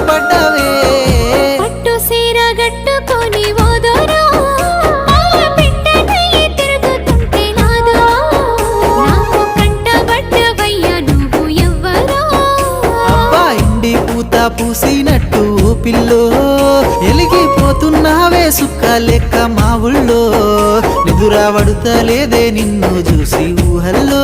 పడ్డవే పట్టు సీర గట్టుకొని ఓదోరో పెట్టనయ్యి తిరుగుతుంటే నాదో నాకు కంటబడ్డవయ్యా నువ్వు ఎవ్వరో అబ్బా ఇండి పూత పూసినట్టు పిల్లో ఎలిగిపోతున్నావే సుక్క లెక్క మా ఊళ్ళో నిదురా పడుతలేదే నిన్ను చూసి ఊహల్లో